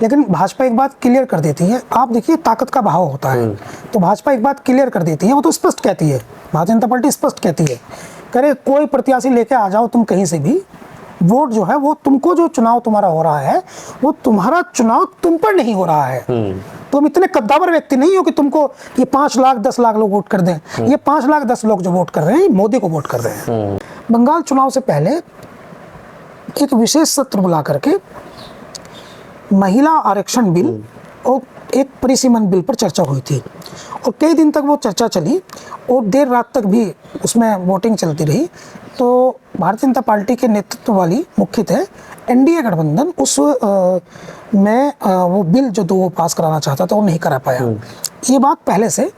लेकिन भाजपा एक बात क्लियर कर देती है, आप देखिए ताकत का भाव होता है, तो भाजपा एक बात क्लियर कर देती है, वो तो स्पष्ट कहती है, भारतीय जनता पार्टी स्पष्ट कहती है, करे कोई प्रत्याशी लेके आ जाओ तुम कहीं से भी, वोट जो है वो तुमको, जो चुनाव तुम्हारा हो रहा है वो तुम्हारा चुनाव तुम पर नहीं हो रहा है। तुम इतने कद्दावर व्यक्ति नहीं हो कि तुमको ये 5 लाख 10 लाख लोग वोट कर दें। ये 5 लाख 10 लोग जो वोट कर रहे हैं मोदी को वोट कर रहे हैं। बंगाल चुनाव से पहले एक विशेष सत्र बुला करके महिला आरक्षण बिल और एक परिसीमन बिल पर चर्चा हुई थी और कई दिन तक वो चर्चा चली और देर रात तक भी उसमें वोटिंग चलती रही। तो भारतीय जनता पार्टी के नेतृत्व वाली मुख्यतः एनडीए गठबंधन उस में वो बिल जो वो पास कराना चाहता था वो नहीं करा पाया। ये बात पहले से,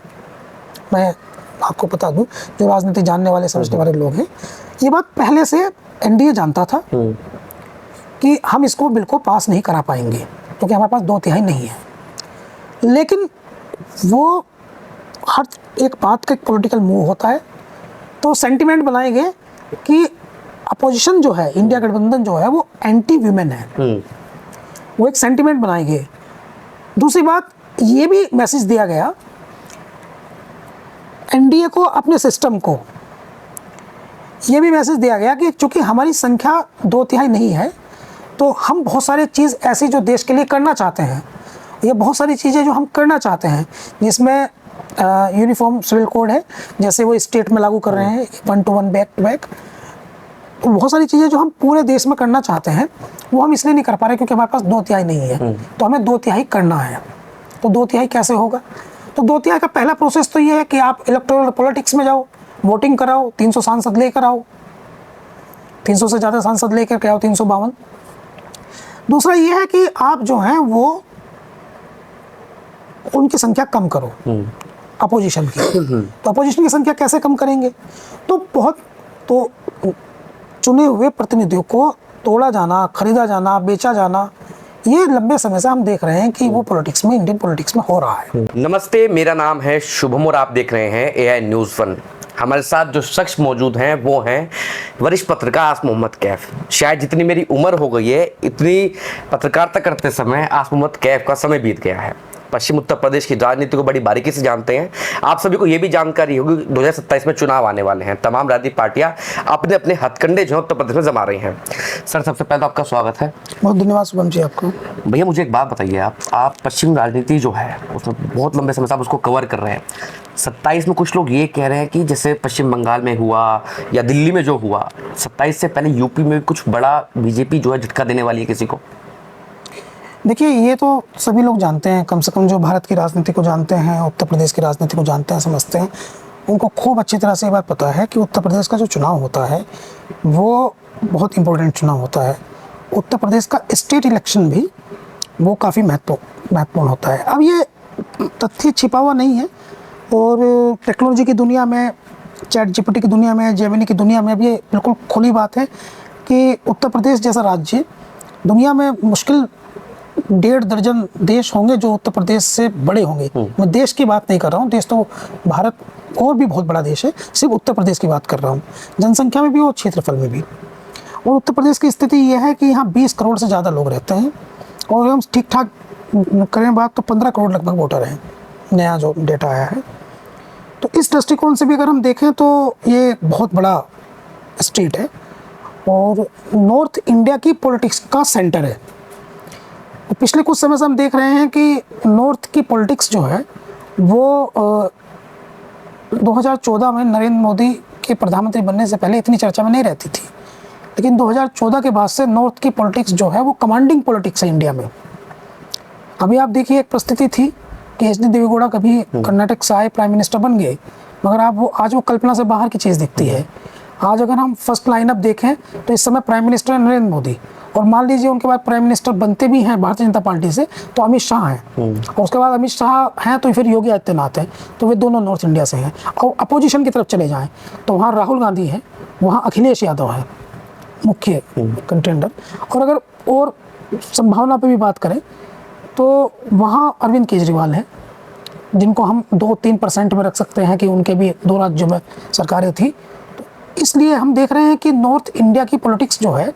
मैं आपको बता दूं, जो राजनीति जानने वाले समझने वाले लोग हैं, ये बात पहले से एनडीए जानता था कि हम इसको बिल को पास नहीं करा पाएंगे क्योंकि हमारे पास 2/3 नहीं है। लेकिन वो हर एक बात का एक पॉलिटिकल मूव होता है, तो सेंटिमेंट बनाएंगे कि अपोजिशन जो है, इंडिया गठबंधन जो है वो एंटी वीमेन है, वो एक सेंटिमेंट बनाएंगे। दूसरी बात ये भी मैसेज दिया गया एनडीए को, अपने सिस्टम को ये भी मैसेज दिया गया कि चूंकि हमारी संख्या 2/3 नहीं है तो हम बहुत सारी चीज़ ऐसी जो देश के लिए करना चाहते हैं, ये बहुत सारी चीज़ें जो हम करना चाहते हैं, जिसमें यूनिफॉर्म सिविल कोड है जैसे वो स्टेट में लागू कर रहे हैं, 1 to 1 बैक टू बैक, बहुत सारी चीज़ें जो हम पूरे देश में करना चाहते हैं वो हम इसलिए नहीं कर पा रहे क्योंकि हमारे पास 2/3 नहीं है। तो हमें 2/3 करना है। तो 2/3 कैसे होगा? तो 2/3 का पहला प्रोसेस तो ये है कि आप इलेक्टोरल पॉलिटिक्स में जाओ, वोटिंग कराओ, 300 सांसद लेकर आओ, 300 से ज़्यादा सांसद लेकर के आओ, 352। दूसरा ये है कि आप जो हैं वो उनकी संख्या कम करो, अपोजिशन की। तो अपोजिशन की संख्या कैसे कम करेंगे? तो चुने हुए प्रतिनिधियों को तोड़ा जाना, खरीदा जाना, बेचा जाना, ये लंबे समय से हम देख रहे हैं कि वो पॉलिटिक्स में, इंडियन पॉलिटिक्स में हो रहा है। नमस्ते, मेरा नाम है शुभम और आप देख रहे हैं AI न्यूज़ 1। हमारे साथ जो शख्स मौजूद हैं वो हैं वरिष्ठ पत्रकार आस मोहम्मद कैफ। शायद जितनी मेरी उम्र हो गई है इतनी पत्रकारिता करते समय आस मोहम्मद कैफ का समय बीत गया है। पश्चिम उत्तर प्रदेश की राजनीति को बड़ी बारीकी से जानते हैं। आप सभी को ये भी जानकारी होगी 2027 में चुनाव आने वाले हैं। तमाम राजनीतिक पार्टियां अपने अपने हथकंडे जो उत्तर प्रदेश में जमा रही हैं। सर, सबसे पहले तो आपका स्वागत है। बहुत धन्यवाद शुभम जी आपको। भैया मुझे एक बात बताइए, आप पश्चिम राजनीति जो है उसमें बहुत लंबे समय से आप उसको कवर कर रहे हैं। 27 में कुछ लोग ये कह रहे हैं कि जैसे पश्चिम बंगाल में हुआ या दिल्ली में जो हुआ, 27 से पहले यूपी में कुछ बड़ा बीजेपी जो है झटका देने वाली है किसी को। देखिए, ये तो सभी लोग जानते हैं, कम से कम जो भारत की राजनीति को जानते हैं, उत्तर प्रदेश की राजनीति को जानते हैं, समझते हैं, उनको खूब अच्छी तरह से ये बात पता है कि उत्तर प्रदेश का जो चुनाव होता है वो बहुत इम्पोर्टेंट चुनाव होता है। उत्तर प्रदेश का स्टेट इलेक्शन भी वो काफ़ी महत्वपूर्ण होता है। अब ये तथ्य छिपा हुआ नहीं है और टेक्नोलॉजी की दुनिया में, चैट जीपीटी की दुनिया में, जेमिनी की दुनिया में अब ये बिल्कुल खुली बात है कि उत्तर प्रदेश जैसा राज्य, दुनिया में मुश्किल 1.5 दर्जन देश होंगे जो उत्तर प्रदेश से बड़े होंगे। मैं देश की बात नहीं कर रहा हूँ, देश तो भारत और भी बहुत बड़ा देश है, सिर्फ उत्तर प्रदेश की बात कर रहा हूँ, जनसंख्या में भी और क्षेत्रफल में भी। और उत्तर प्रदेश की स्थिति ये है कि यहाँ 20 करोड़ से ज़्यादा लोग रहते हैं और हम ठीक ठाक करें बात तो 15 करोड़ लगभग वोटर हैं, नया जो डेटा आया है। तो इस दृष्टिकोण से भी अगर हम देखें तो ये बहुत बड़ा स्टेट है और नॉर्थ इंडिया की पॉलिटिक्स का सेंटर है। पिछले कुछ समय से हम देख रहे हैं कि नॉर्थ की पॉलिटिक्स जो है वो 2014 में नरेंद्र मोदी के प्रधानमंत्री बनने से पहले इतनी चर्चा में नहीं रहती थी, लेकिन 2014 के बाद से नॉर्थ की पॉलिटिक्स जो है वो कमांडिंग पॉलिटिक्स है इंडिया में। अभी आप देखिए, एक परिस्थिति थी कि HD देवेगौड़ा कभी कर्नाटक से आए, प्राइम मिनिस्टर बन गए, मगर आज वो कल्पना से बाहर की चीज़ दिखती है। आज अगर हम फर्स्ट लाइनअप देखें तो इस समय प्राइम मिनिस्टर है नरेंद्र मोदी, और मान लीजिए उनके बाद प्राइम मिनिस्टर बनते भी हैं भारतीय जनता पार्टी से तो अमित शाह हैं, और उसके बाद अमित शाह हैं तो फिर योगी आदित्यनाथ हैं, तो वे दोनों नॉर्थ इंडिया से हैं। और अपोजिशन की तरफ चले जाएं तो वहाँ राहुल गांधी है, वहाँ अखिलेश यादव है मुख्य कंटेंडर, और अगर और संभावना पर भी बात करें तो वहाँ अरविंद केजरीवाल है, जिनको हम 2-3% में रख सकते हैं कि उनके भी 2 राज्यों में सरकारें थी। तो इसलिए हम देख रहे हैं कि नॉर्थ इंडिया की पॉलिटिक्स जो है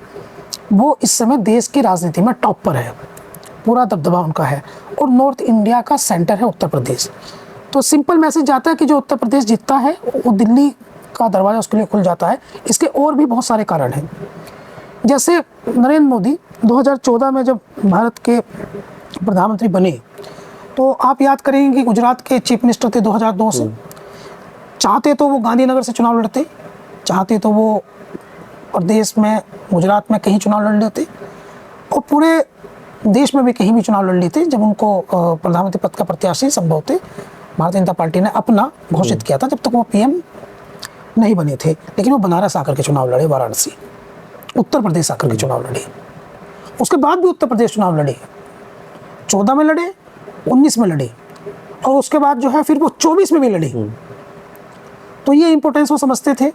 वो इस समय देश की राजनीति में टॉप पर है। पूरा दबदबा उनका है, और नॉर्थ इंडिया का सेंटर है उत्तर प्रदेश। तो सिंपल मैसेज जाता है कि जो उत्तर प्रदेश जीतता है वो दिल्ली का दरवाज़ा उसके लिए खुल जाता है। इसके और भी बहुत सारे कारण हैं। जैसे नरेंद्र मोदी 2014 में जब भारत के प्रधानमंत्री बने, तो आप याद करेंगे कि गुजरात के चीफ मिनिस्टर थे 2002 से। चाहते तो वो गांधीनगर से चुनाव लड़ते, चाहते तो वो प्रदेश में गुजरात में कहीं चुनाव लड़ लेते, और पूरे देश में भी कहीं भी चुनाव लड़ लेते जब उनको प्रधानमंत्री पद का प्रत्याशी संभव थे। भारतीय जनता पार्टी ने अपना घोषित किया था जब तक वो पीएम नहीं बने थे, लेकिन वो बनारस आकर के चुनाव लड़े, वाराणसी, उत्तर प्रदेश आकर के चुनाव लड़े। उसके बाद भी उत्तर प्रदेश चुनाव लड़े, 14 में लड़े, 19 में लड़े, और उसके बाद जो है फिर वो 24 में भी लड़े। तो ये इंपॉर्टेंस वो समझते थे।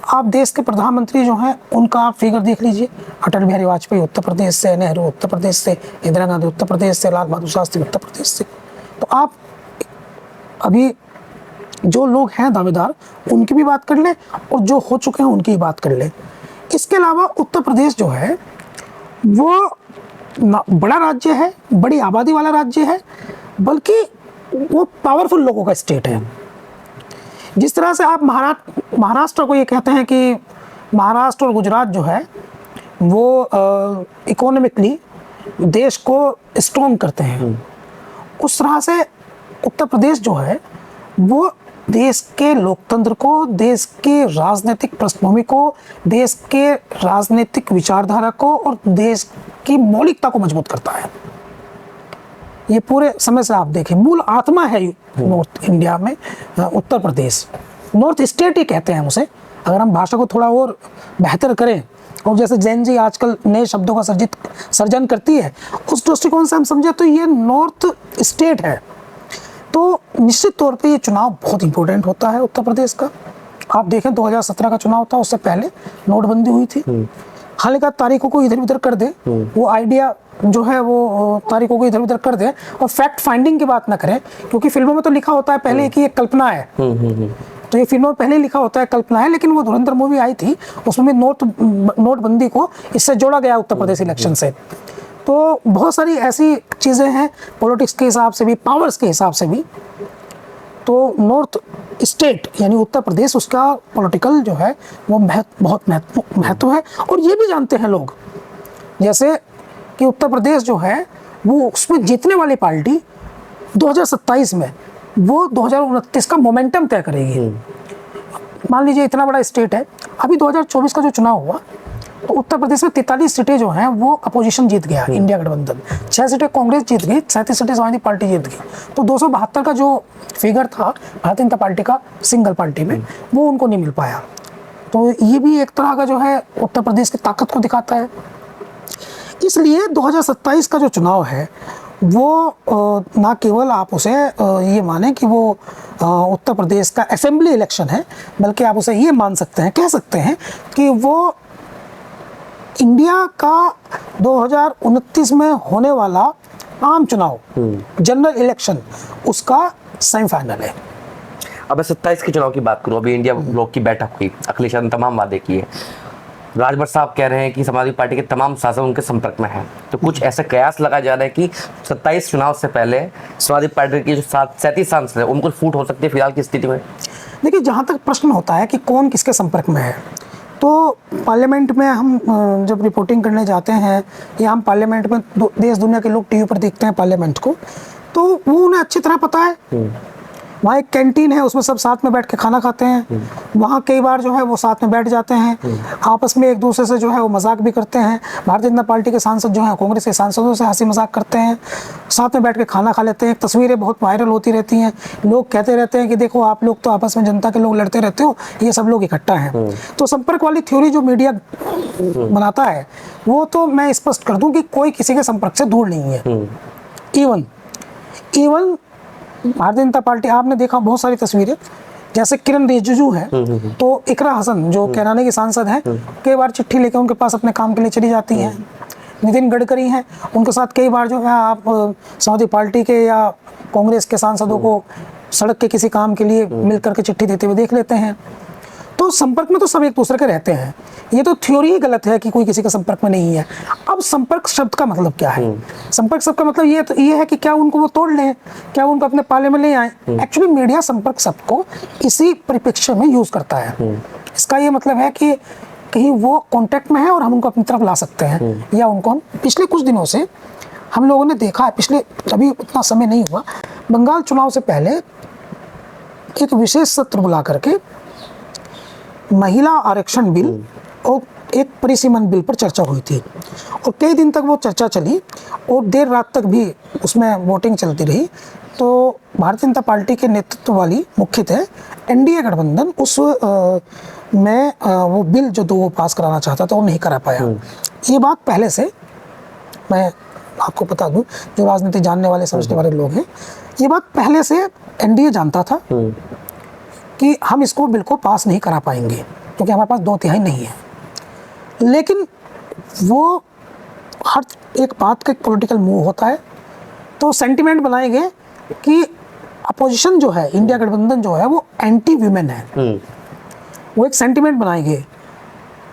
आप देश के प्रधानमंत्री जो हैं उनका आप फिगर देख लीजिए, अटल बिहारी वाजपेयी उत्तर प्रदेश से, नेहरू उत्तर प्रदेश से, इंदिरा गांधी उत्तर प्रदेश से, लाल बहादुर शास्त्री उत्तर प्रदेश से। तो आप अभी जो लोग हैं दावेदार उनकी भी बात कर लें और जो हो चुके हैं उनकी भी बात कर लें। इसके अलावा उत्तर प्रदेश जो है वो बड़ा राज्य है, बड़ी आबादी वाला राज्य है, बल्कि वो पावरफुल लोगों का स्टेट है। जिस तरह से आप महाराष्ट्र को ये कहते हैं कि महाराष्ट्र और गुजरात जो है वो इकोनॉमिकली देश को स्ट्रॉन्ग करते हैं, उस तरह से उत्तर प्रदेश जो है वो देश के लोकतंत्र को, देश के राजनीतिक पृष्ठभूमि को, देश के राजनीतिक विचारधारा को और देश की मौलिकता को मजबूत करता है। ये पूरे समय से आप देखें मूल आत्मा है नॉर्थ इंडिया में उत्तर प्रदेश। नॉर्थ स्टेट ही कहते हैं उसे, अगर हम भाषा को थोड़ा और बेहतर करें, और जैसे जैन जी आजकल नए शब्दों का सर्जन करती है, उस दृष्टिकोण से हम समझे तो ये नॉर्थ स्टेट है। तो निश्चित तौर पे ये चुनाव बहुत इंपॉर्टेंट होता है उत्तर प्रदेश का। आप देखें 2017 का चुनाव था, उससे पहले नोटबंदी हुई थी। हालांकि तारीखों को इधर उधर कर दे, वो आइडिया जो है वो तारीखों को इधर उधर कर दे और फैक्ट फाइंडिंग की बात ना करें, क्योंकि फिल्मों में तो लिखा होता है पहले कि ये कल्पना है। तो ये फिल्मों में पहले लिखा होता है कल्पना है, लेकिन वो धुरंधर मूवी आई थी उसमें नोटबंदी को इससे जोड़ा गया उत्तर प्रदेश इलेक्शन से। तो बहुत सारी ऐसी चीज़ें हैं पॉलिटिक्स के हिसाब से भी, पावर्स के हिसाब से भी। तो नॉर्थ स्टेट यानी उत्तर प्रदेश, उसका पॉलिटिकल जो है वो बहुत महत्व है। और ये भी जानते हैं लोग जैसे कि उत्तर प्रदेश जो है वो उसमें जीतने वाली पार्टी 2027 में वो 2029 का मोमेंटम तय करेगी। मान लीजिए इतना बड़ा स्टेट है, अभी 2024 का जो चुनाव हुआ तो उत्तर प्रदेश में 43 सीटें जो हैं वो अपोजिशन जीत गया, इंडिया गठबंधन, 6 सीटें कांग्रेस जीत गई, 37 सीटें समाजवादी पार्टी जीत गई। तो 272 का जो फिगर था भारतीय जनता पार्टी का सिंगल पार्टी में, वो उनको नहीं मिल पाया। तो ये भी एक तरह का जो है उत्तर प्रदेश की ताकत को दिखाता है। इसलिए 2027 का जो चुनाव है वो ना केवल आप उसे ये माने कि वो उत्तर प्रदेश का असेंबली इलेक्शन है, बल्कि आप उसे ये मान सकते हैं, कह सकते हैं कि वो इंडिया का 2029 में होने वाला आम चुनाव, जनरल इलेक्शन, उसका सेमीफाइनल है। अब 27 के चुनाव की बात करूं, अभी इंडिया ब्लॉक की बैठक हुई, अखिलेश यादव ने तमाम वादे किए। राजभर साहब कह रहे हैं कि समाजवादी पार्टी के तमाम सांसद उनके संपर्क में हैं। तो कुछ ऐसे कयास लगा जा रहा है कि 27 चुनाव से पहले समाजवादी पार्टी के जो 37 सांसद हैं उनको फूट हो सकती है फिलहाल की स्थिति में। देखिए, जहाँ तक प्रश्न होता है कि कौन किसके संपर्क में है, तो पार्लियामेंट में हम जब रिपोर्टिंग करने जाते हैं या हम पार्लियामेंट में देश दुनिया के लोग टीवी पर देखते हैं पार्लियामेंट को, तो वो उन्हें अच्छी तरह पता है। वहाँ एक कैंटीन है, उसमें सब साथ में बैठ के खाना खाते हैं। वहाँ कई बार जो है वो साथ में बैठ जाते हैं, आपस में एक दूसरे से जो है वो मजाक भी करते हैं। भारतीय जनता पार्टी के सांसद जो हैं कांग्रेस के सांसदों से हंसी मजाक करते हैं, साथ में बैठ के खाना खा लेते हैं। तस्वीरें बहुत वायरल होती रहती हैं, लोग कहते रहते हैं कि देखो आप लोग तो आपस में जनता के लोग लड़ते रहते हो, ये सब लोग इकट्ठा हैं। तो संपर्क वाली थ्योरी जो मीडिया बनाता है वो तो मैं स्पष्ट कर दूं कि कोई किसी के संपर्क से दूर नहीं है। इवन भारतीय जनता पार्टी, आपने देखा बहुत सारी तस्वीरें, जैसे किरण रिजिजू हैं, तो इकरा हसन जो कैराने की सांसद हैं, कई बार चिट्ठी लेकर उनके पास अपने काम के लिए चली जाती हैं। नितिन गडकरी हैं, उनके साथ कई बार जो है आप समाजवादी पार्टी के या कांग्रेस के सांसदों को सड़क के किसी काम के लिए मिल करके चिट्ठी देते हुए देख लेते हैं। तो तो संपर्क में तो सब एक दूसरे के रहते हैं, ये तो थ्योरी ही गलत है कि कोई किसी के संपर्क में नहीं है। अब संपर्क शब्द का मतलब क्या है? संपर्क शब्द का मतलब ये है कि क्या उनको वो तोड़ लें, क्या उनको अपने पाले में ले आए। एक्चुअली मीडिया संपर्क शब्द को इसी परिप्रेक्ष्य में यूज करता है। इसका ये मतलब है कि कहीं वो कांटेक्ट में है और हम उनको अपनी तरफ ला सकते हैं, या उनको हम पिछले कुछ दिनों से हम लोगों ने देखा है, पिछले अभी उतना समय नहीं हुआ, बंगाल चुनाव से पहले एक विशेष सत्र बुला करके महिला आरक्षण बिल और एक परिसीमन बिल पर चर्चा हुई थी, और कई दिन तक वो चर्चा चली और देर रात तक भी उसमें वोटिंग चलती रही। तो भारतीय जनता पार्टी के नेतृत्व वाली मुख्यतः एनडीए गठबंधन उस में वो बिल जो वो पास कराना चाहता था वो नहीं करा पाया। ये बात पहले से, मैं आपको बता दूं, जो राजनीति जानने वाले समझने वाले लोग हैं, ये बात पहले से एनडीए जानता था कि हम इसको बिल को पास नहीं करा पाएंगे क्योंकि हमारे पास 2/3 नहीं है। लेकिन वो हर एक बात का एक पॉलिटिकल मूव होता है, तो सेंटिमेंट बनाएंगे कि अपोजिशन जो है, इंडिया गठबंधन जो है वो एंटी वीमेन है, वो एक सेंटिमेंट बनाएंगे।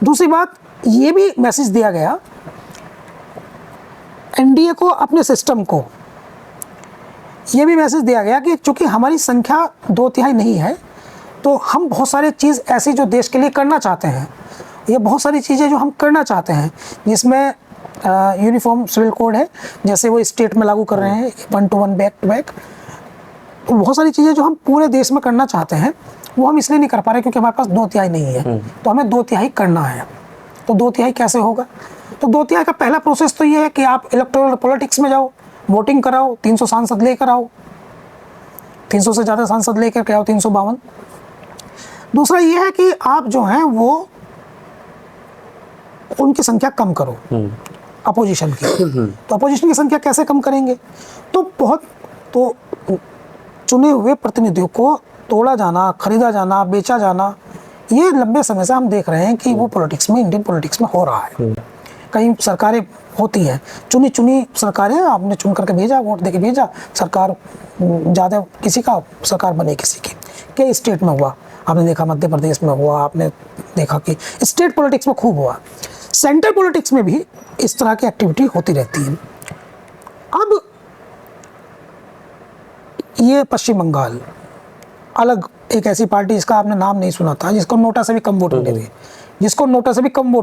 दूसरी बात ये भी मैसेज दिया गया एनडीए को, अपने सिस्टम को ये भी मैसेज दिया गया कि चूंकि हमारी संख्या 2/3 नहीं है तो हम बहुत सारी चीज़ ऐसी जो देश के लिए करना चाहते हैं, ये बहुत सारी चीज़ें जो हम करना चाहते हैं, जिसमें यूनिफॉर्म सिविल कोड है जैसे वो स्टेट में लागू कर रहे हैं, 1 to 1 बैक टू बैक, बहुत सारी चीज़ें जो हम पूरे देश में करना चाहते हैं वो हम इसलिए नहीं कर पा रहे क्योंकि हमारे पास 2/3 नहीं है। तो हमें 2/3 करना है। तो 2/3 कैसे होगा? तो 2/3 का पहला प्रोसेस तो ये है कि आप इलेक्टोरल पॉलिटिक्स में जाओ, वोटिंग कराओ, 300 सांसद लेकर आओ, 300 से ज़्यादा सांसद लेकर के आओ, 352। दूसरा ये है कि आप जो हैं वो उनकी संख्या कम करो, अपोजिशन की। तो अपोजिशन की संख्या कैसे कम करेंगे? तो चुने हुए प्रतिनिधियों को तोड़ा जाना, खरीदा जाना, बेचा जाना, ये लंबे समय से हम देख रहे हैं कि वो पॉलिटिक्स में, इंडियन पॉलिटिक्स में हो रहा है। कई सरकारें होती हैं, चुनी सरकारें, आपने चुन करके भेजा, वोट देके भेजा, सरकार ज़्यादा किसी का सरकार बने किसी की। कई स्टेट में हुआ, आपने देखा मध्य प्रदेश में हुआ, आपने देखा कि स्टेट पॉलिटिक्स में खूब हुआ। सेंट्रल पॉलिटिक्स में भी इस तरह की एक्टिविटी होती रहती है। अब ये पश्चिम बंगाल अलग एक ऐसी पार्टी जिसका आपने नाम नहीं सुना था, जिसको नोटा से भी कम वोट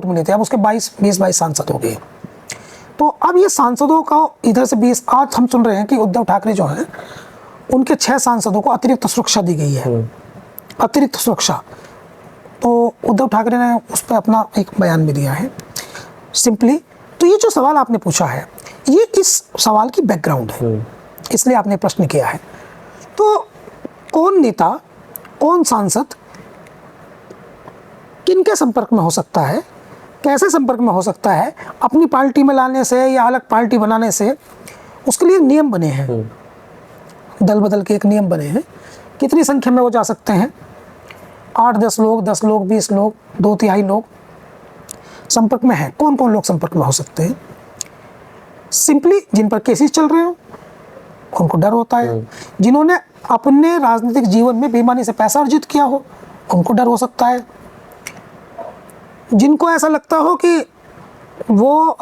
मिले थे, अब उसके 20-22 सांसद हो गए। तो अब ये सांसदों का इधर से 20, आज हम सुन रहे हैं कि उद्धव ठाकरे जो हैं उनके 6 सांसदों को अतिरिक्त सुरक्षा दी गई है, अतिरिक्त सुरक्षा। तो उद्धव ठाकरे ने उस पर अपना एक बयान भी दिया है सिंपली। तो ये जो सवाल आपने पूछा है, ये इस सवाल की बैकग्राउंड है, इसलिए आपने प्रश्न किया है। तो कौन नेता, कौन सांसद किनके संपर्क में हो सकता है, कैसे संपर्क में हो सकता है, अपनी पार्टी में लाने से या अलग पार्टी बनाने से, उसके लिए नियम बने हैं, दल बदल के एक नियम बने हैं। कितनी संख्या में वो जा सकते हैं? 8-10 लोग, 10 लोग, 20 लोग, 2/3 लोग संपर्क में हैं। कौन कौन लोग संपर्क में हो सकते हैं? सिंपली जिन पर केसेस चल रहे हो उनको डर होता है, जिन्होंने अपने राजनीतिक जीवन में बेईमानी से पैसा अर्जित किया हो उनको डर हो सकता है, जिनको ऐसा लगता हो कि वो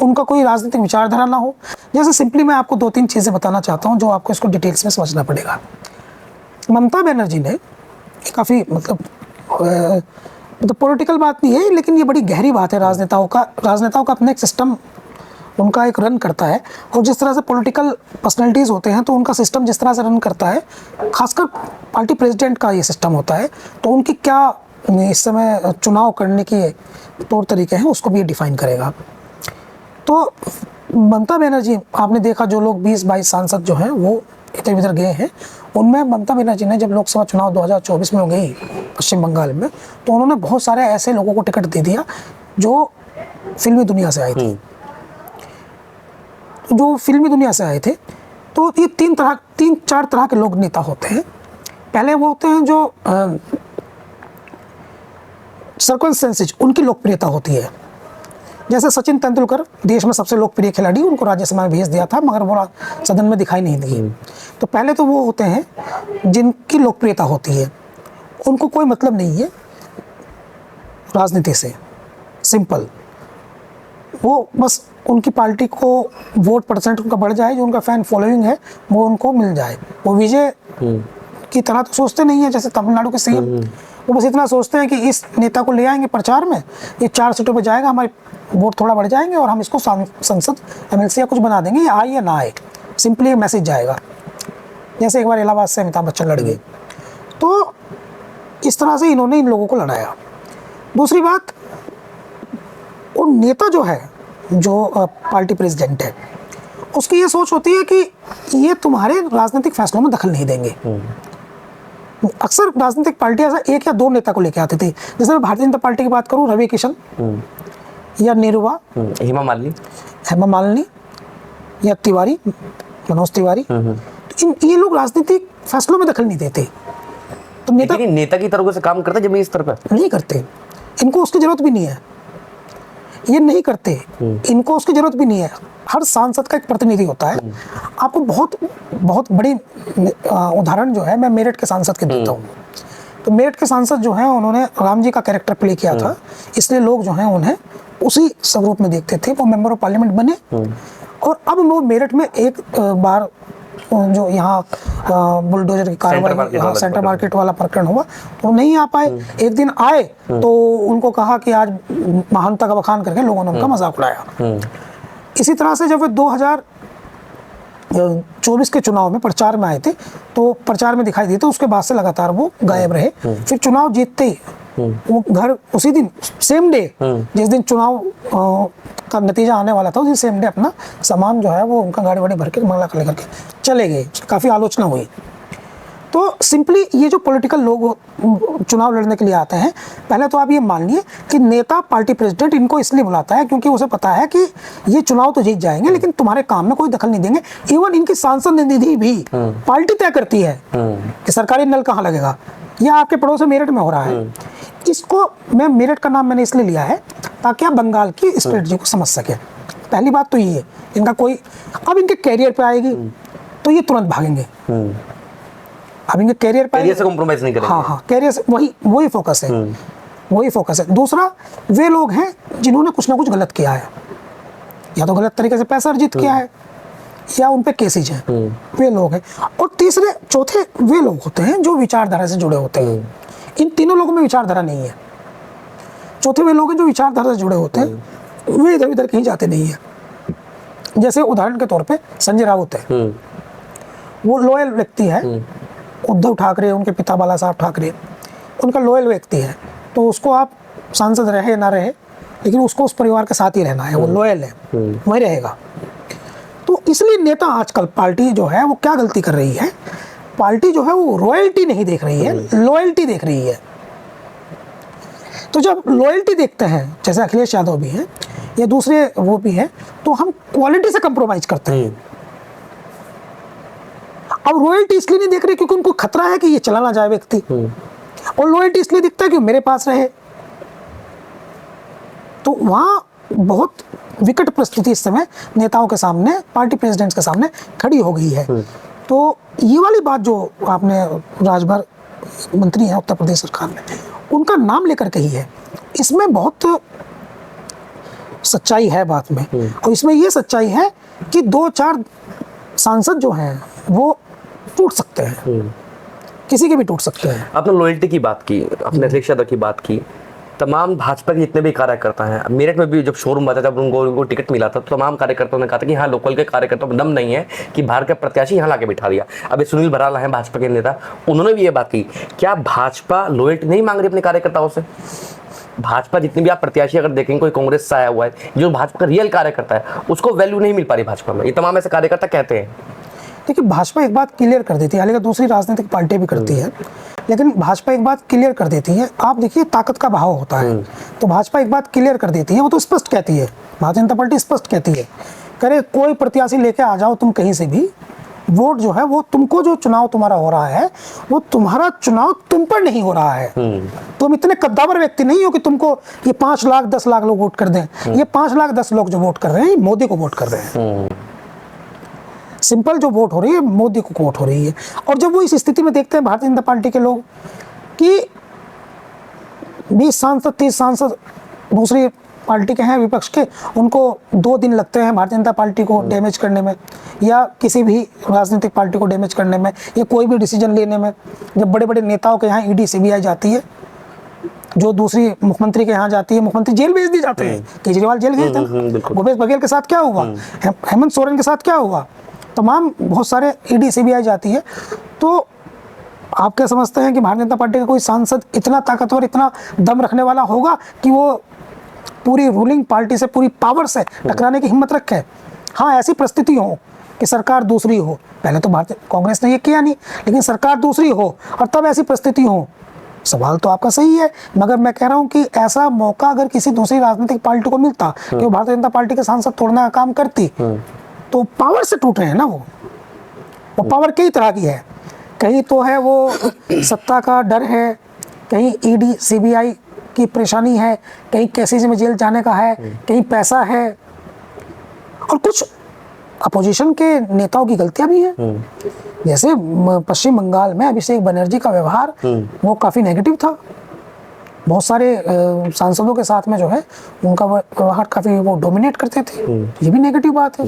उनका कोई राजनीतिक विचारधारा ना हो। जैसे सिंपली मैं आपको 2-3 चीज़ें बताना चाहता हूँ जो आपको इसको डिटेल्स में समझना पड़ेगा। ममता बनर्जी ने काफ़ी मतलब पॉलिटिकल बात नहीं है, लेकिन ये बड़ी गहरी बात है। राजनेताओं का अपना एक सिस्टम उनका एक रन करता है, और जिस तरह से पॉलिटिकल पर्सनैलिटीज़ होते हैं तो उनका सिस्टम जिस तरह से रन करता है, खासकर पार्टी प्रेसिडेंट का ये सिस्टम होता है, तो उनकी क्या इस समय चुनाव करने के तौर तरीके हैं उसको भी ये डिफाइन करेगा। तो ममता बनर्जी, आपने देखा जो लोग 20-22 सांसद जो हैं वो इधर उधर गए हैं, उनमें ममता बनर्जी ने जब लोकसभा चुनाव 2024 में हो गई पश्चिम बंगाल में, तो उन्होंने बहुत सारे ऐसे लोगों को टिकट दे दिया जो फिल्मी दुनिया से आए थे, तो ये 3-4 तरह के लोग नेता होते हैं। पहले वो होते हैं जो सर्कमस्टेंसेस, उनकी लोकप्रियता होती है। जैसे सचिन तेंदुलकर देश में सबसे लोकप्रिय खिलाड़ी, उनको राज्यसभा में भेज दिया था मगर वो सदन में दिखाई नहीं दी। तो पहले तो वो होते हैं जिनकी लोकप्रियता होती है, उनको कोई मतलब नहीं है राजनीति से, सिंपल। वो बस उनकी पार्टी को वोट परसेंट उनका बढ़ जाए, जो उनका फैन फॉलोइंग है वो उनको मिल जाए। वो विजय की तरह तो सोचते नहीं है जैसे तमिलनाडु के सीएम। वो बस इतना सोचते हैं कि इस नेता को ले आएंगे प्रचार में, ये 4 सीटों पे जाएगा, हमारे वोट थोड़ा बढ़ जाएंगे और हम इसको संसद एमएलसी या कुछ बना देंगे, ये आए या ना आए, सिंपली एक मैसेज जाएगा। जैसे एक बार इलाहाबाद से अमिताभ बच्चन लड़ गए, तो इस तरह से इन्होंने इन लोगों को लड़ाया। दूसरी बात, वो नेता जो है, जो पार्टी प्रेसिडेंट है, उसकी ये सोच होती है कि ये तुम्हारे राजनीतिक फैसलों में दखल नहीं देंगे। अक्सर राजनीतिक पार्टियां ऐसा 1 या 2 नेता को लेके आती थी। जैसे मैं भारतीय जनता पार्टी की बात करूं, रवि किशन या निरुवा, हेमा मालिनी या तिवारी, मनोज तिवारी, ये लोग राजनीतिक फैसलों में दखल नहीं देते। तो नेता की तरह से काम करते जमीनी स्तर पर नहीं करते, इनको उसकी जरूरत भी नहीं है, ये नहीं करते, इनको उसकी जरूरत भी नहीं है। हर सांसद का एक प्रतिनिधि होता है। आपको बहुत बड़ी उदाहरण जो है मैं मेरठ के सांसद के देता हूँ। तो मेरठ के सांसद जो हैं उन्होंने राम जी का कैरेक्टर प्ले किया था, इसलिए लोग जो हैं उन्हें उसी स्वरूप में देखते थे। वो मेंबर ऑफ पार्लियामेंट बने और अब वो मेरठ में एक बार जो यहाँ बुलडोजर की कार्रवाई, सेंटर मार्केट वाला प्रकरण हुआ, तो नहीं आ पाए। एक दिन आए तो उनको कहा कि आज महानता का बखान करके लोगों ने उनका मजाक उड़ाया। इसी तरह से जब वे 2024 के चुनाव में प्रचार में आए थे, तो प्रचार में दिखाई दिए थे, उसके बाद से लगातार वो गायब रहे। फिर चुनाव जीतते ही वो घर उसी दिन सेम डे, जिस दिन चुनाव का नतीजा आने वाला था, उसी सेम डे अपना सामान जो है वो उनका गाड़ी वाड़ी भर के मंगला लेकर के चले गए। काफ़ी आलोचना हुई। तो सिंपली ये जो पॉलिटिकल लोग चुनाव लड़ने के लिए आते हैं, पहले तो आप ये मानिए कि नेता, पार्टी प्रेसिडेंट इनको इसलिए बुलाता है क्योंकि उसे पता है कि ये चुनाव तो जीत जाएंगे लेकिन तुम्हारे काम में कोई दखल नहीं देंगे। इवन इनकी सांसद निधि भी पार्टी तय करती है कि सरकारी नल कहाँ लगेगा। यह आपके पड़ोस में मेरठ में हो रहा है। इसको मैं मेरठ का नाम मैंने इसलिए लिया है ताकि आप बंगाल की स्ट्रेटजी को समझ सके। पहली बात तो ये है, इनका कोई अब इनके कैरियर पे आएगी तो ये तुरंत भागेंगे। अब इनके कैरियर से कॉम्प्रोमाइज नहीं करेंगे। हाँ, कैरियर से वही फोकस है, वही फोकस है। दूसरा, वे लोग हैं जिन्होंने कुछ ना कुछ गलत किया है, या तो गलत तरीके से पैसा अर्जित किया है या उन पे केसेज हैं, वे लोग हैं। और तीसरे चौथे वे लोग होते हैं जो विचारधारा से जुड़े होते हैं। इन तीनों लोगों में विचारधारा नहीं है। चौथे वे लोग हैं जो विचारधारा से जुड़े होते हैं, वे इधर उधर कहीं जाते नहीं है। जैसे उदाहरण के तौर पे संजय राउत है, वो लॉयल व्यक्ति है। उद्धव ठाकरे, उनके पिता बाला साहब ठाकरे, उनका लॉयल व्यक्ति है, तो उसको आप सांसद रहे ना रहे, लेकिन उसको उस परिवार के साथ ही रहना है, वो लॉयल है, वही रहेगा। तो इसलिए नेता आजकल पार्टी जो है वो क्या गलती कर रही है, पार्टी जो है वो रॉयल्टी नहीं देख रही है, लॉयल्टी देख रही है। तो जब लॉयल्टी देखते हैं, जैसे अखिलेश यादव भी हैं या दूसरे वो भी हैं, तो हम क्वालिटी से कंप्रोमाइज करते हैं। अब रॉयल्टी इसलिए नहीं देख रहे क्योंकि उनको खतरा है कि ये चला ना जाए व्यक्ति, और लॉयल्टी इसलिए दिखता है कि मेरे पास रहे। तो वहाँ बहुत विकट परिस्थिति इस समय नेताओं के सामने, पार्टी प्रेसिडेंट्स के सामने खड़ी हो गई है। तो ये वाली बात जो आपने राजभर मंत्री हैं उत्तर प्रदेश सरकार में, उनका नाम लेकर कही है, इसमें बहुत सच्चाई है बात में। और इसमें ये सच्चाई है कि 2-4 सांसद जो हैं वो टूट सकते हैं, किसी के भी टूट सकते हैं। आपने लॉयल्टी की बात की, अपने अखिलेश यादव की बात की, तमाम भाजपा के जितने भी कार्यकर्ता हैं, मेरठ में भी जब शोरूम बचा, जब उनको टिकट मिला था, तो तमाम कार्यकर्ताओं ने कहा था कि हाँ, लोकल के कार्यकर्ताओं में दम नहीं है कि बाहर के प्रत्याशी यहाँ लाके बिठा दिया। अब सुनील भराला हैं भाजपा के नेता, उन्होंने भी ये बात की। क्या भाजपा लॉयल्टी नहीं मांग रही अपने कार्यकर्ताओं से? भाजपा जितनी भी आप प्रत्याशी अगर देखेंगे, कोई कांग्रेस से आया हुआ है, जो भाजपा का रियल कार्यकर्ता है, उसको वैल्यू नहीं मिल पा रही भाजपा में, ये तमाम ऐसे कार्यकर्ता कहते हैं। देखिए, भाजपा एक बात क्लियर कर देती है, हालांकि दूसरी राजनीतिक पार्टी भी करती है, लेकिन भाजपा एक बात क्लियर कर देती है। आप देखिए, ताकत का भाव होता है, तो भाजपा एक बात क्लियर कर देती है, वो तो स्पष्ट कहती है, भारतीय जनता पार्टी स्पष्ट कहती है, करे कोई प्रत्याशी लेके आ जाओ तुम कहीं से भी, वोट जो है वो तुमको, जो चुनाव तुम्हारा हो रहा है वो तुम्हारा चुनाव तुम पर नहीं हो रहा है। तुम इतने कद्दावर व्यक्ति नहीं हो कि तुमको ये 5 लाख 10 लाख लोग वोट कर दें। ये 5 लाख 10 लोग जो वोट कर रहे हैं, मोदी को वोट कर रहे हैं। सिंपल जो वोट हो रही है, मोदी को वोट हो रही है। और जब वो इस स्थिति में देखते हैं भारतीय जनता पार्टी के लोग कि 20 सांसद 30 सांसद दूसरी पार्टी के हैं, विपक्ष के, उनको 2 दिन लगते हैं भारतीय जनता पार्टी को डैमेज करने में, या किसी भी राजनीतिक पार्टी को डैमेज करने में, या कोई भी डिसीजन लेने में। जब बड़े बड़े नेताओं के यहाँ ईडी सीबीआई जाती है, जो दूसरी मुख्यमंत्री के यहाँ जाती है, मुख्यमंत्री जेल भेज दिए जाते हैं। केजरीवाल जेल गए थे, भूपेश बघेल के साथ क्या हुआ, हेमंत सोरेन के साथ क्या हुआ, तमाम बहुत सारे ईडी सीबीआई जाती है। तो आप क्या समझते हैं कि भारतीय जनता पार्टी का कोई सांसद इतना ताकतवर, इतना दम रखने वाला होगा कि वो पूरी रूलिंग पार्टी से, पूरी पावर से टकराने की हिम्मत रखे? हाँ, ऐसी परिस्थिति हो कि सरकार दूसरी हो, पहले तो भारतीय कांग्रेस ने ये किया नहीं, लेकिन सरकार दूसरी हो और तब ऐसी परिस्थिति हो। सवाल तो आपका सही है, मगर मैं कह रहा हूं कि ऐसा मौका अगर किसी दूसरी राजनीतिक पार्टी को मिलता कि वो भारतीय जनता पार्टी के सांसद तोड़ने का काम करती, तो पावर से टूट रहे हैं ना। वो पावर कई तरह की है, कहीं तो है वो सत्ता का डर है, कहीं ईडी सीबीआई की परेशानी है, कहीं केसीसी में जेल जाने का है, कहीं पैसा है, और कुछ अपोजिशन के नेताओं की गलतियां भी हैं। जैसे पश्चिम बंगाल में अभिषेक बनर्जी का व्यवहार वो काफ़ी नेगेटिव था। बहुत सारे सांसदों के साथ में जो है उनका व्यवहार काफ़ी वो डोमिनेट करते थे, ये भी नेगेटिव बात है।